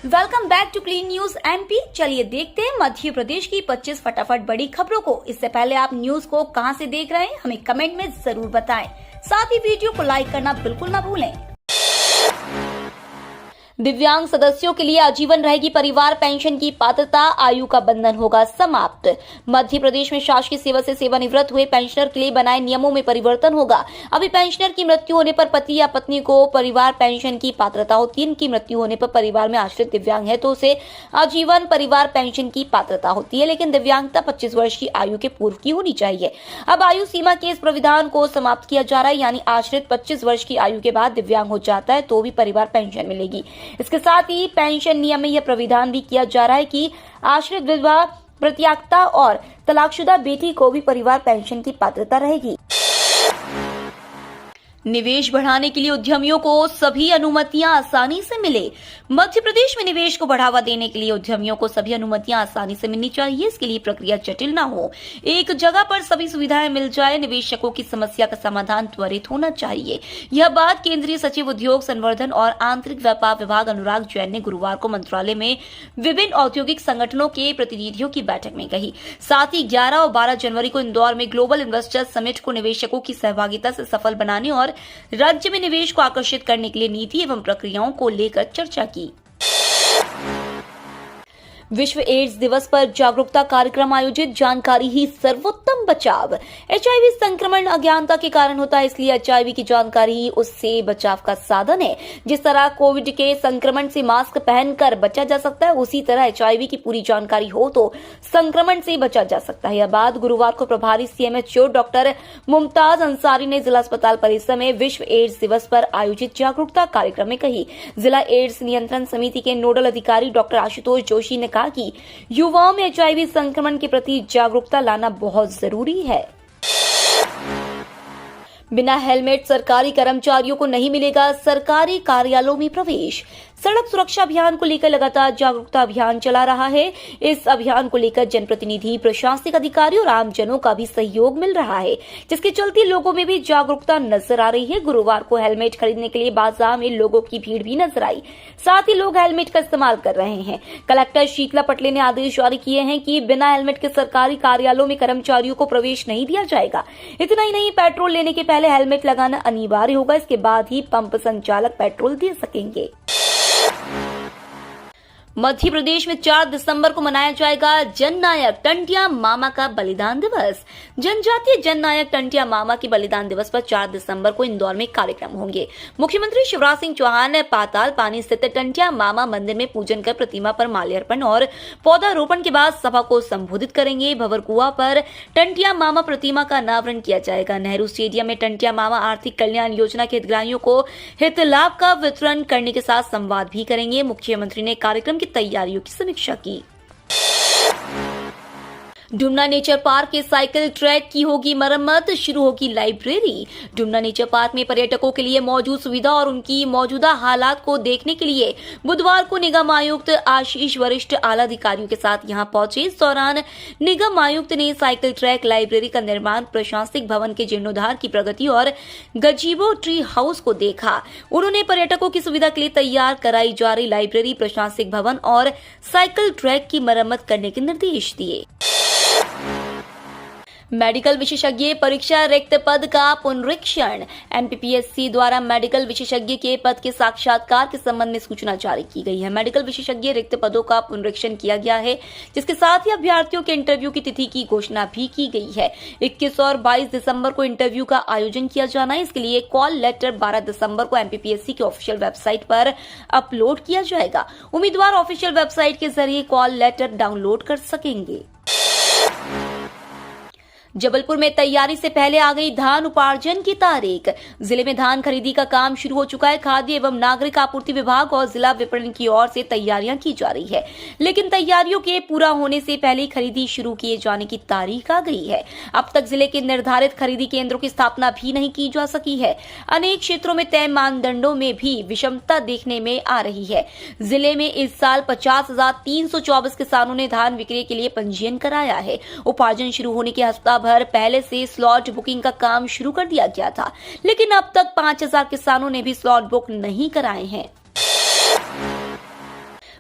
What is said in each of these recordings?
Welcome back to clean news MP. चलिए देखते हैं मध्य प्रदेश की 25 फटाफट बड़ी खबरों को। इससे पहले आप न्यूज को कहां से देख रहे हैं हमें कमेंट में जरूर बताएं। साथ ही वीडियो को लाइक करना बिल्कुल ना भूलें। दिव्यांग सदस्यों के लिए आजीवन रहेगी परिवार पेंशन की पात्रता, आयु का बंधन होगा समाप्त। मध्य प्रदेश में शासकीय सेवा से सेवानिवृत्त हुए पेंशनर के लिए बनाए नियमों में परिवर्तन होगा। अभी पेंशनर की मृत्यु होने पर पति या पत्नी को परिवार पेंशन की पात्रता होती है। इनकी मृत्यु होने पर परिवार में आश्रित दिव्यांग है तो उसे आजीवन परिवार पेंशन की पात्रता होती है, लेकिन दिव्यांगता 25 वर्ष की आयु के पूर्व की होनी चाहिए। अब आयु सीमा के इस प्रावधान को समाप्त किया जा रहा है, यानी आश्रित 25 वर्ष की आयु के बाद दिव्यांग हो जाता है तो भी परिवार पेंशन मिलेगी। इसके साथ ही पेंशन नियम में यह प्रावधान भी किया जा रहा है कि आश्रित विधवा, परित्यक्ता और तलाकशुदा बेटी को भी परिवार पेंशन की पात्रता रहेगी। निवेश बढ़ाने के लिए उद्यमियों को सभी अनुमतियां आसानी से मिले। मध्य प्रदेश में निवेश को बढ़ावा देने के लिए उद्यमियों को सभी अनुमतियां आसानी से मिलनी चाहिए। इसके लिए प्रक्रिया जटिल न हो, एक जगह पर सभी सुविधाएं मिल जाए। निवेशकों की समस्या का समाधान त्वरित होना चाहिए। यह बात केंद्रीय सचिव उद्योग संवर्धन और आंतरिक व्यापार विभाग अनुराग जैन ने गुरुवार को मंत्रालय में विभिन्न औद्योगिक संगठनों के प्रतिनिधियों की बैठक में कही। साथ ही 11 और 12 जनवरी को इंदौर में ग्लोबल इन्वेस्टर्स समिट को निवेशकों की सहभागिता से सफल बनाने और राज्य में निवेश को आकर्षित करने के लिए नीति एवं प्रक्रियाओं को लेकर चर्चा की। विश्व एड्स दिवस पर जागरूकता कार्यक्रम आयोजित, जानकारी ही सर्वोत्तम बचाव। एचआईवी संक्रमण अज्ञानता के कारण होता है, इसलिए एचआईवी की जानकारी ही उससे बचाव का साधन है। जिस तरह कोविड के संक्रमण से मास्क पहनकर बचा जा सकता है, उसी तरह एचआईवी की पूरी जानकारी हो तो संक्रमण से बचा जा सकता है। यह बात गुरुवार को प्रभारी सीएमएचओ डॉक्टर मुमताज अंसारी ने जिला अस्पताल परिसर में विश्व एड्स दिवस पर आयोजित जागरूकता कार्यक्रम में कही। जिला एड्स नियंत्रण समिति के नोडल अधिकारी डॉक्टर आशुतोष जोशी ने कहा कि युवाओं में एचआईवी संक्रमण के प्रति जागरूकता लाना बहुत जरूरी है। बिना हेलमेट सरकारी कर्मचारियों को नहीं मिलेगा सरकारी कार्यालयों में प्रवेश। सड़क सुरक्षा अभियान को लेकर लगातार जागरूकता अभियान चला रहा है। इस अभियान को लेकर जनप्रतिनिधि, प्रशासनिक अधिकारी और आमजनों का भी सहयोग मिल रहा है, जिसके चलते लोगों में भी जागरूकता नजर आ रही है। गुरुवार को हेलमेट खरीदने के लिए बाजार में लोगों की भीड़ भी नजर आई। साथ ही लोग हेलमेट का इस्तेमाल कर रहे हैं। कलेक्टर शीतला पटले ने आदेश जारी किए हैं कि बिना हेलमेट के सरकारी कार्यालयों में कर्मचारियों को प्रवेश नहीं दिया जाएगा। इतना ही नहीं, पेट्रोल लेने के पहले हेलमेट लगाना अनिवार्य होगा। इसके बाद ही पंप संचालक पेट्रोल दे सकेंगे। मध्य प्रदेश में 4 दिसंबर को मनाया जाएगा जननायक टंटिया मामा का बलिदान दिवस। जनजातीय जननायक टंटिया मामा के बलिदान दिवस पर 4 दिसंबर को इंदौर में कार्यक्रम होंगे। मुख्यमंत्री शिवराज सिंह चौहान ने पाताल पानी स्थित टंटिया मामा मंदिर में पूजन कर प्रतिमा पर माल्यार्पण और पौधारोपण के बाद सभा को संबोधित करेंगे। भंवरकुआ पर टंटिया मामा प्रतिमा का अनावरण किया जाएगा। नेहरू स्टेडियम में टंटिया मामा आर्थिक कल्याण योजना के हितग्राहियों को हित लाभ का वितरण करने के साथ संवाद भी करेंगे। मुख्यमंत्री ने कार्यक्रम तैयारियों की समीक्षा की। डुमना नेचर पार्क के साइकिल ट्रैक की होगी मरम्मत, शुरू होगी लाइब्रेरी। डुमना नेचर पार्क में पर्यटकों के लिए मौजूद सुविधा और उनकी मौजूदा हालात को देखने के लिए बुधवार को निगम आयुक्त आशीष वरिष्ठ आला अधिकारियों के साथ यहां पहुंचे। इस दौरान निगम आयुक्त ने साइकिल ट्रैक, लाइब्रेरी का निर्माण, प्रशासनिक भवन के जीर्णोद्धार की प्रगति और गजीबो ट्री हाउस को देखा। उन्होंने पर्यटकों की सुविधा के लिए तैयार कराई जा रही लाइब्रेरी, प्रशासनिक भवन और साइकिल ट्रैक की मरम्मत करने के निर्देश दिए। मेडिकल विशेषज्ञ परीक्षा रिक्त पद का पुनरीक्षण। एमपीपीएससी द्वारा मेडिकल विशेषज्ञ के पद के साक्षात्कार के संबंध में सूचना जारी की गई है। मेडिकल विशेषज्ञ रिक्त पदों का पुनरीक्षण किया गया है, जिसके साथ ही अभ्यर्थियों के इंटरव्यू की तिथि की घोषणा भी की गई है। 21 और 22 दिसंबर को इंटरव्यू का आयोजन किया जाना है। इसके लिए कॉल लेटर 12 दिसंबर को एमपीपीएससी के ऑफिशियल वेबसाइट पर अपलोड किया जाएगा। उम्मीदवार ऑफिशियल वेबसाइट के जरिए कॉल लेटर डाउनलोड कर सकेंगे। जबलपुर में तैयारी से पहले आ गई धान उपार्जन की तारीख। जिले में धान खरीदी का काम शुरू हो चुका है। खाद्य एवं नागरिक आपूर्ति विभाग और जिला विपणन की ओर से तैयारियां की जा रही है, लेकिन तैयारियों के पूरा होने से पहले खरीदी शुरू किए जाने की तारीख आ गई है। अब तक जिले के निर्धारित खरीदी केंद्रों की स्थापना भी नहीं की जा सकी है। अनेक क्षेत्रों में तय मानदंडों में भी विषमता देखने में आ रही है। जिले में इस साल 50,324 किसानों ने धान विक्रय के लिए पंजीयन कराया है। उपार्जन शुरू होने के हफ्ता भर पहले से स्लॉट बुकिंग का काम शुरू कर दिया गया था, लेकिन अब तक 5,000 किसानों ने भी स्लॉट बुक नहीं कराए हैं।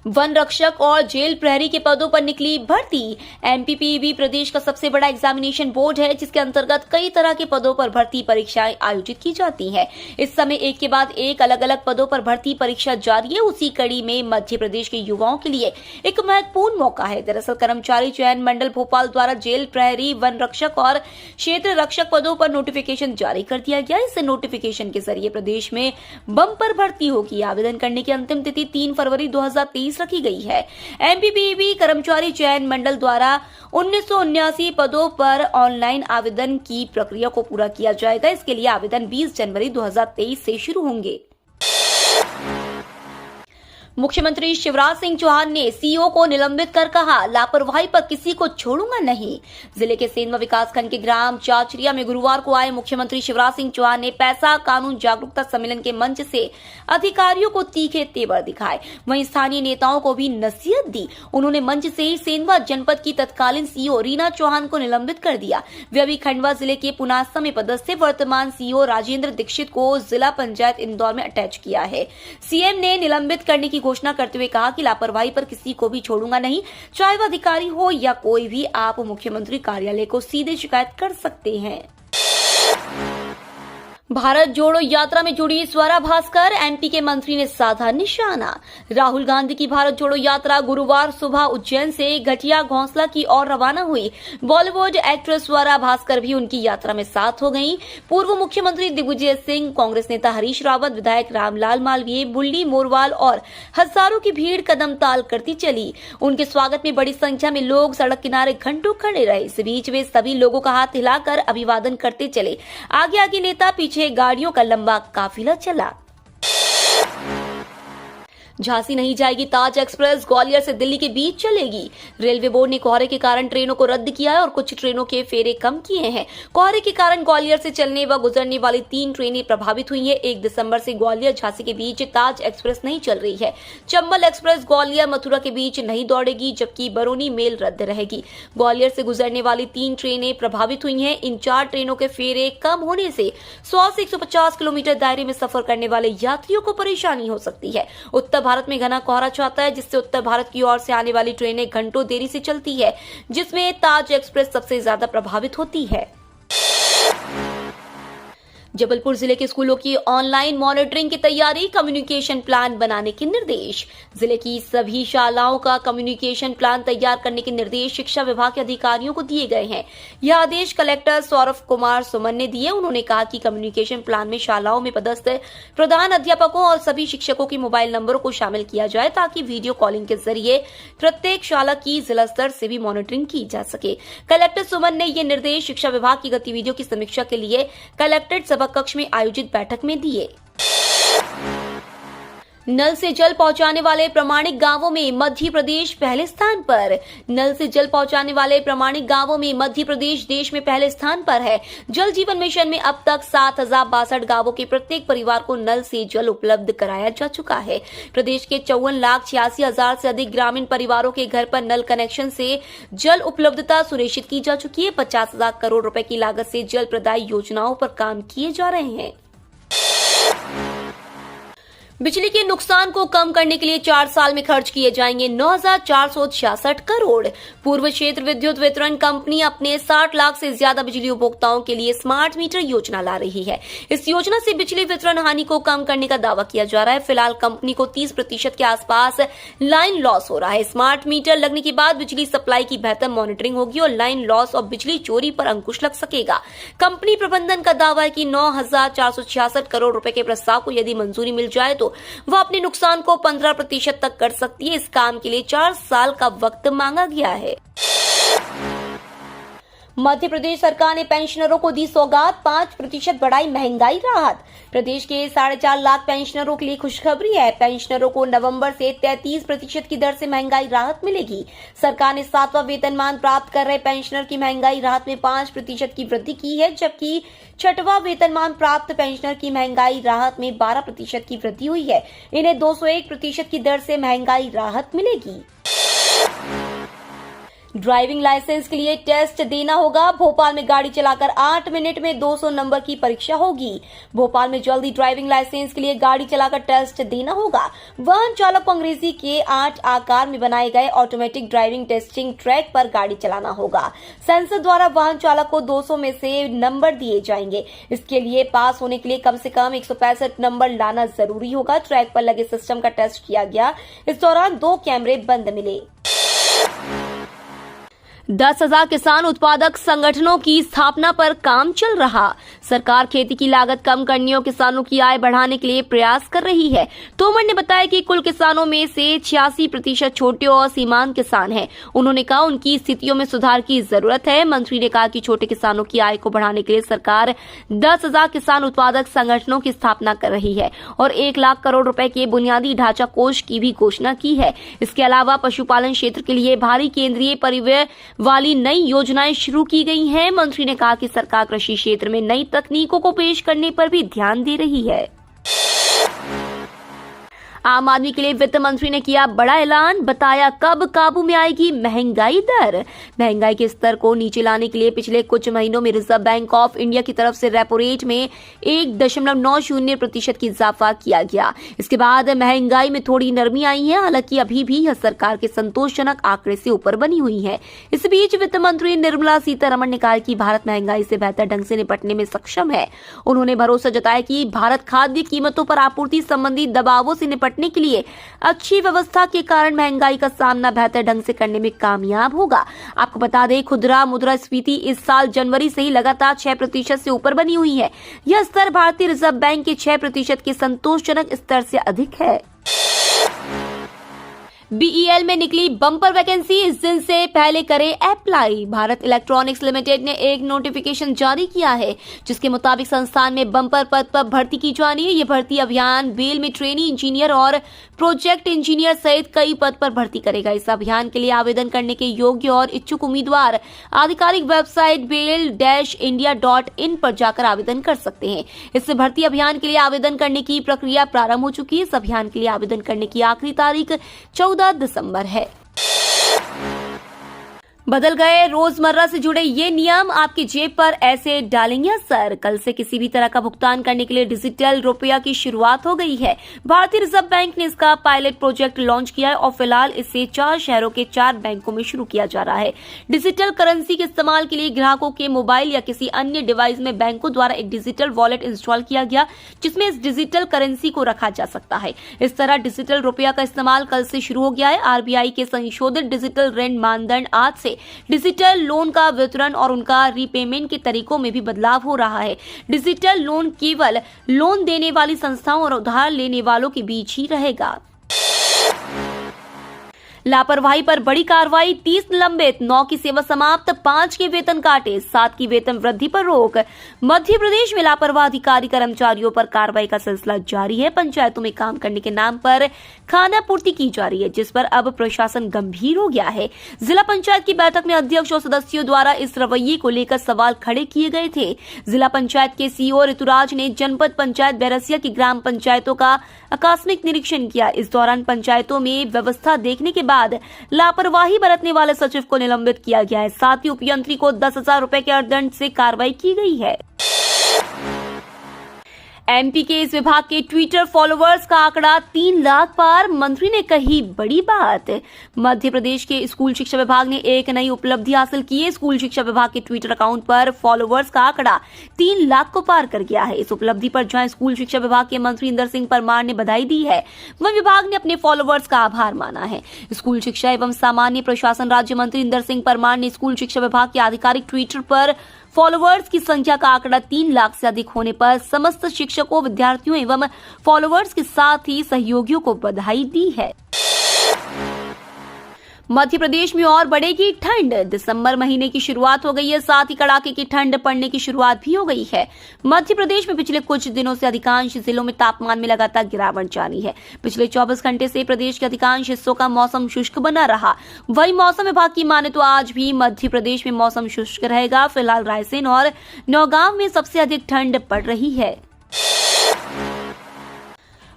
वन रक्षक और जेल प्रहरी के पदों पर निकली भर्ती। एमपीपीबी प्रदेश का सबसे बड़ा एग्जामिनेशन बोर्ड है, जिसके अंतर्गत कई तरह के पदों पर भर्ती परीक्षाएं आयोजित की जाती हैं। इस समय एक के बाद एक अलग अलग पदों पर भर्ती परीक्षा जारी है। उसी कड़ी में मध्य प्रदेश के युवाओं के लिए एक महत्वपूर्ण मौका है। दरअसल कर्मचारी चयन मंडल भोपाल द्वारा जेल प्रहरी, वन रक्षक और क्षेत्र रक्षक पदों पर नोटिफिकेशन जारी कर दिया गया। इस नोटिफिकेशन के जरिए प्रदेश में बम्पर भर्ती होगी। आवेदन करने की अंतिम तिथि 3 फरवरी 2023 रखी गई है। एमपीपीबी कर्मचारी चयन मंडल द्वारा 1979 पदों पर ऑनलाइन आवेदन की प्रक्रिया को पूरा किया जाएगा। इसके लिए आवेदन 20 जनवरी 2023 से शुरू होंगे। मुख्यमंत्री शिवराज सिंह चौहान ने सीईओ को निलंबित कर कहा, लापरवाही पर किसी को छोड़ूंगा नहीं। जिले के सेंधवा विकासखंड के ग्राम चाचरिया में गुरुवार को आए मुख्यमंत्री शिवराज सिंह चौहान ने पैसा कानून जागरूकता सम्मेलन के मंच से अधिकारियों को तीखे तेवर दिखाए, वहीं स्थानीय नेताओं को भी नसीहत दी। उन्होंने मंच से ही सेंधवा जनपद की तत्कालीन सीईओ रीना चौहान को निलंबित कर दिया। वे अभी खंडवा जिले के पुनासा में पदस्थ वर्तमान सीईओ राजेंद्र दीक्षित को जिला पंचायत इंदौर में अटैच किया है। सीएम ने निलंबित करने की घोषणा करते हुए कहा कि लापरवाही पर किसी को भी छोड़ूंगा नहीं, चाहे वह अधिकारी हो या कोई भी। आप मुख्यमंत्री कार्यालय को सीधे शिकायत कर सकते हैं। भारत जोड़ो यात्रा में जुड़ी स्वरा भास्कर, एमपी के मंत्री ने साधा निशाना। राहुल गांधी की भारत जोड़ो यात्रा गुरुवार सुबह उज्जैन से घटिया घोंसला की ओर रवाना हुई। बॉलीवुड एक्ट्रेस स्वरा भास्कर भी उनकी यात्रा में साथ हो गईं। पूर्व मुख्यमंत्री दिग्विजय सिंह, कांग्रेस नेता हरीश रावत, विधायक रामलाल मालवीय, बुल्ली मोरवाल और हजारों की भीड़ कदम ताल करती चली। उनके स्वागत में बड़ी संख्या में लोग सड़क किनारे घंटों खड़े रहे। इस बीच वे सभी लोगों का हाथ हिलाकर अभिवादन करते चले। आगे आगे नेता, पीछे गाड़ियों का लंबा काफिला चला। झांसी नहीं जाएगी ताज एक्सप्रेस, ग्वालियर से दिल्ली के बीच चलेगी। रेलवे बोर्ड ने कोहरे के कारण ट्रेनों को रद्द किया है और कुछ ट्रेनों के फेरे कम किए हैं। कोहरे के कारण ग्वालियर से चलने व गुजरने वाली 3 ट्रेनें प्रभावित हुई हैं। 1 दिसंबर से ग्वालियर झांसी के बीच ताज एक्सप्रेस नहीं चल रही है। चंबल एक्सप्रेस ग्वालियर मथुरा के बीच नहीं दौड़ेगी, जबकि बरौनी मेल रद्द रहेगी। ग्वालियर से गुजरने वाली 3 ट्रेनें प्रभावित हुई हैं। इन 4 ट्रेनों के फेरे कम होने से 100 से 150 किलोमीटर दायरे में सफर करने वाले यात्रियों को परेशानी हो सकती है। उत्तर भारत में घना कोहरा छाता है, जिससे उत्तर भारत की ओर से आने वाली ट्रेनें घंटों देरी से चलती है, जिसमें ताज एक्सप्रेस सबसे ज्यादा प्रभावित होती है। जबलपुर जिले के स्कूलों की ऑनलाइन मॉनिटरिंग की तैयारी, कम्युनिकेशन प्लान बनाने के निर्देश। जिले की सभी शालाओं का कम्युनिकेशन प्लान तैयार करने के निर्देश शिक्षा विभाग के अधिकारियों को दिए गए हैं। यह आदेश कलेक्टर सौरभ कुमार सुमन ने दिए। उन्होंने कहा कि कम्युनिकेशन प्लान में शालाओं में पदस्थ प्रधान अध्यापकों और सभी शिक्षकों के मोबाइल नंबरों को शामिल किया जाए, ताकि वीडियो कॉलिंग के जरिए प्रत्येक शाला की जिला स्तर से भी मॉनिटरिंग की जा सके। कलेक्टर सुमन ने ये निर्देश शिक्षा विभाग की गतिविधियों की समीक्षा के लिए कलेक्ट्रेट सभा कक्ष में आयोजित बैठक में दिए। नल से जल पहुंचाने वाले प्रामाणिक गांवों में मध्य प्रदेश पहले स्थान पर। नल से जल पहुंचाने वाले प्रामाणिक गांवों में मध्य प्रदेश देश में पहले स्थान पर है। जल जीवन मिशन में अब तक 7062 गांवों के प्रत्येक परिवार को नल से जल उपलब्ध कराया जा चुका है। प्रदेश के 54,86,000 से अधिक ग्रामीण परिवारों के घर पर नल कनेक्शन से जल उपलब्धता सुनिश्चित की जा चुकी है। 50,000 करोड़ रुपए की लागत से जल प्रदाय योजनाओं पर काम किए जा रहे हैं। बिजली के नुकसान को कम करने के लिए 4 साल में खर्च किए जाएंगे 9,466 करोड़। पूर्व क्षेत्र विद्युत वितरण कंपनी अपने 60 लाख से ज्यादा बिजली उपभोक्ताओं के लिए स्मार्ट मीटर योजना ला रही है। इस योजना से बिजली वितरण हानि को कम करने का दावा किया जा रहा है। फिलहाल कंपनी को 30% के आसपास लाइन लॉस हो रहा है। स्मार्ट मीटर लगने के बाद बिजली सप्लाई की बेहतर मॉनिटरिंग होगी और लाइन लॉस और बिजली चोरी पर अंकुश लग सकेगा। कंपनी प्रबंधन का दावा है कि 9,466 करोड़ रुपए के प्रस्ताव को यदि मंजूरी मिल जाए तो वह अपने नुकसान को 15% तक कर सकती है। इस काम के लिए 4 साल का वक्त मांगा गया है। मध्य प्रदेश सरकार ने पेंशनरों को दी सौगात, 5% बढ़ाई महंगाई राहत। प्रदेश के 4.5 लाख पेंशनरों के लिए खुशखबरी है। पेंशनरों को नवंबर से 33% की दर से महंगाई राहत मिलेगी। सरकार ने 7वां वेतनमान प्राप्त कर रहे पेंशनर की महंगाई राहत में 5% की वृद्धि की है, जबकि 6वां वेतनमान प्राप्त पेंशनर की महंगाई राहत में 12% की वृद्धि हुई है। इन्हें 201% की दर से महंगाई राहत मिलेगी। ड्राइविंग लाइसेंस के लिए टेस्ट देना होगा। भोपाल में गाड़ी चलाकर 8 मिनट में 200 नंबर की परीक्षा होगी। भोपाल में जल्दी ड्राइविंग लाइसेंस के लिए गाड़ी चलाकर टेस्ट देना होगा। वाहन चालक को अंग्रेजी के 8 आकार में बनाए गए ऑटोमेटिक ड्राइविंग टेस्टिंग ट्रैक पर गाड़ी चलाना होगा। सेंसर द्वारा वाहन चालक को 200 में से नंबर दिए जाएंगे। इसके लिए पास होने के लिए कम से कम 165 नंबर लाना जरूरी होगा। ट्रैक पर लगे सिस्टम का टेस्ट किया गया। इस दौरान 2 कैमरे बंद मिले। 10,000 किसान उत्पादक संगठनों की स्थापना पर काम चल रहा। सरकार खेती की लागत कम करने और किसानों की आय बढ़ाने के लिए प्रयास कर रही है। तोमर ने बताया कि कुल किसानों में से 86% छोटे और सीमांत किसान हैं। उन्होंने कहा उनकी स्थितियों में सुधार की जरूरत है। मंत्री ने कहा कि छोटे किसानों की आय को बढ़ाने के लिए सरकार 10,000 किसान उत्पादक संगठनों की स्थापना कर रही है और 1 लाख करोड़ रुपए के बुनियादी ढांचा कोष की भी घोषणा की है। इसके अलावा पशुपालन क्षेत्र के लिए भारी केंद्रीय परिव्यय वाली नई योजनाएं शुरू की गई हैं। मंत्री ने कहा कि सरकार कृषि क्षेत्र में नई तकनीकों को पेश करने पर भी ध्यान दे रही है। आम आदमी के लिए वित्त मंत्री ने किया बड़ा ऐलान, बताया कब काबू में आएगी महंगाई दर। महंगाई के स्तर को नीचे लाने के लिए पिछले कुछ महीनों में रिजर्व बैंक ऑफ इंडिया की तरफ से रेपो रेट में 1.90% की इजाफा किया गया। इसके बाद महंगाई में थोड़ी नरमी आई है। हालांकि अभी भी यह सरकार के संतोषजनक आंकड़े से ऊपर बनी हुई है। इस बीच वित्त मंत्री निर्मला सीतारमण ने कहा कि भारत महंगाई से बेहतर ढंग से निपटने में सक्षम है। उन्होंने भरोसा जताया कि भारत खाद्य कीमतों पर आपूर्ति संबंधी दबावों से निपटने के लिए अच्छी व्यवस्था के कारण महंगाई का सामना बेहतर ढंग से करने में कामयाब होगा। आपको बता दें, खुदरा मुद्रास्फीति इस साल जनवरी से ही लगातार 6% से ऊपर बनी हुई है। यह स्तर भारतीय रिजर्व बैंक के 6% के संतोषजनक स्तर से अधिक है। बीईएल में निकली बम्पर वैकेंसी, इस दिन से पहले करें अप्लाई। भारत इलेक्ट्रॉनिक्स लिमिटेड ने एक नोटिफिकेशन जारी किया है जिसके मुताबिक संस्थान में बम्पर पद पर भर्ती की जानी है। ये भर्ती अभियान बेल में ट्रेनी इंजीनियर और प्रोजेक्ट इंजीनियर सहित कई पद पर भर्ती करेगा। इस अभियान के लिए आवेदन करने के योग्य और इच्छुक उम्मीदवार आधिकारिक वेबसाइट BEL-India.in पर जाकर आवेदन कर सकते हैं। इस भर्ती अभियान के लिए आवेदन करने की प्रक्रिया प्रारंभ हो चुकी है। इस अभियान के लिए आवेदन करने की आखिरी तारीख 14 दिसंबर है। बदल गए रोजमर्रा से जुड़े ये नियम, आपकी जेब पर ऐसे डालेंगे असर। कल से किसी भी तरह का भुगतान करने के लिए डिजिटल रुपया की शुरुआत हो गई है। भारतीय रिजर्व बैंक ने इसका पायलट प्रोजेक्ट लॉन्च किया है और फिलहाल इसे 4 शहरों के 4 बैंकों में शुरू किया जा रहा है। डिजिटल करेंसी के इस्तेमाल के लिए ग्राहकों के मोबाइल या किसी अन्य डिवाइस में बैंकों द्वारा एक डिजिटल वॉलेट इंस्टॉल किया गया जिसमें इस डिजिटल करेंसी को रखा जा सकता है। इस तरह डिजिटल रुपया का इस्तेमाल कल से शुरू हो गया है। आरबीआई के संशोधित डिजिटल ऋण मानदंड आज से डिजिटल लोन का वितरण और उनका रीपेमेंट के तरीकों में भी बदलाव हो रहा है। डिजिटल लोन केवल लोन देने वाली संस्थाओं और उधार लेने वालों के बीच ही रहेगा। लापरवाही पर बड़ी कार्रवाई, 30 निलंबित, 9 की सेवा समाप्त, 5 के वेतन काटे, 7 की वेतन वृद्धि पर रोक। मध्य प्रदेश में लापरवाह अधिकारी कर्मचारियों पर कार्रवाई का सिलसिला जारी है। पंचायतों में काम करने के नाम पर खाना पूर्ति की जा रही है जिस पर अब प्रशासन गंभीर हो गया है। जिला पंचायत की बैठक में अध्यक्ष और सदस्यों द्वारा इस रवैये को लेकर सवाल खड़े किए गए थे। जिला पंचायत के सीईओ ऋतुराज ने जनपद पंचायत बैरसिया की ग्राम पंचायतों का आकस्मिक निरीक्षण किया। इस दौरान पंचायतों में व्यवस्था देखने के बाद लापरवाही बरतने वाले सचिव को निलंबित किया गया है। साथ ही उपयंत्री को 10,000 रुपए के अर्थदंड से कार्रवाई की गई है। एमपी के इस विभाग के ट्विटर फॉलोअर्स का आंकड़ा 3 लाख पार, मंत्री ने कही बड़ी बात। मध्य प्रदेश के स्कूल शिक्षा विभाग ने एक नई उपलब्धि हासिल की है। स्कूल शिक्षा विभाग के ट्विटर अकाउंट पर फॉलोअर्स का आंकड़ा 3 लाख को पार कर गया है। इस उपलब्धि पर जहां स्कूल शिक्षा विभाग के मंत्री इंदर सिंह परमार ने बधाई दी है, वहीं विभाग ने अपने फॉलोअर्स का आभार माना है। स्कूल शिक्षा एवं सामान्य प्रशासन राज्य मंत्री इंदर सिंह परमार ने स्कूल शिक्षा विभाग के आधिकारिक ट्विटर पर फॉलोअर्स की संख्या का आंकड़ा 3 लाख से अधिक होने पर समस्त शिक्षकों, विद्यार्थियों एवं फॉलोअर्स के साथ ही सहयोगियों को बधाई दी है। मध्य प्रदेश में और बढ़ेगी ठंड, दिसंबर महीने की शुरुआत हो गई है, साथ ही कड़ाके की ठंड पड़ने की शुरुआत भी हो गई है। मध्य प्रदेश में पिछले कुछ दिनों से अधिकांश जिलों में तापमान में लगातार गिरावट जारी है। पिछले 24 घंटे से प्रदेश के अधिकांश हिस्सों का मौसम शुष्क बना रहा। वहीं मौसम विभाग की माने तो आज भी मध्य प्रदेश में मौसम शुष्क रहेगा। फिलहाल रायसेन और नौगांव में सबसे अधिक ठंड पड़ रही है।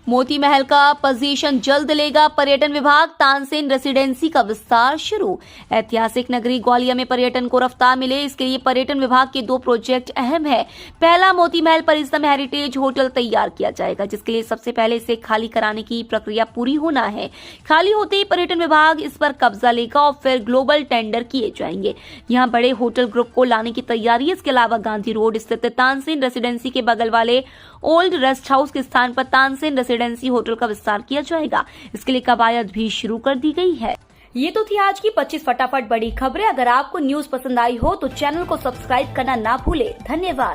मोती महल का पोजीशन जल्द लेगा पर्यटन विभाग, तानसेन रेसिडेंसी का विस्तार शुरू। ऐतिहासिक नगरी ग्वालियर में पर्यटन को रफ्तार मिले, इसके लिए पर्यटन विभाग के 2 प्रोजेक्ट अहम है। पहला, मोती महल परिसर में हेरिटेज होटल तैयार किया जाएगा, जिसके लिए सबसे पहले इसे खाली कराने की प्रक्रिया पूरी होना है। खाली होते ही पर्यटन विभाग इस पर कब्जा लेगा और फिर ग्लोबल टेंडर किए जाएंगे। यहाँ बड़े होटल ग्रुप को लाने की तैयारी है। इसके अलावा गांधी रोड स्थित तानसेन रेसिडेंसी के बगल वाले ओल्ड रेस्ट हाउस के स्थान पर तानसेन रेसिडेंसी होटल का विस्तार किया जाएगा। इसके लिए कवायद भी शुरू कर दी गई है। ये तो थी आज की 25 फटाफट बड़ी खबरें। अगर आपको न्यूज पसंद आई हो तो चैनल को सब्सक्राइब करना ना भूले। धन्यवाद।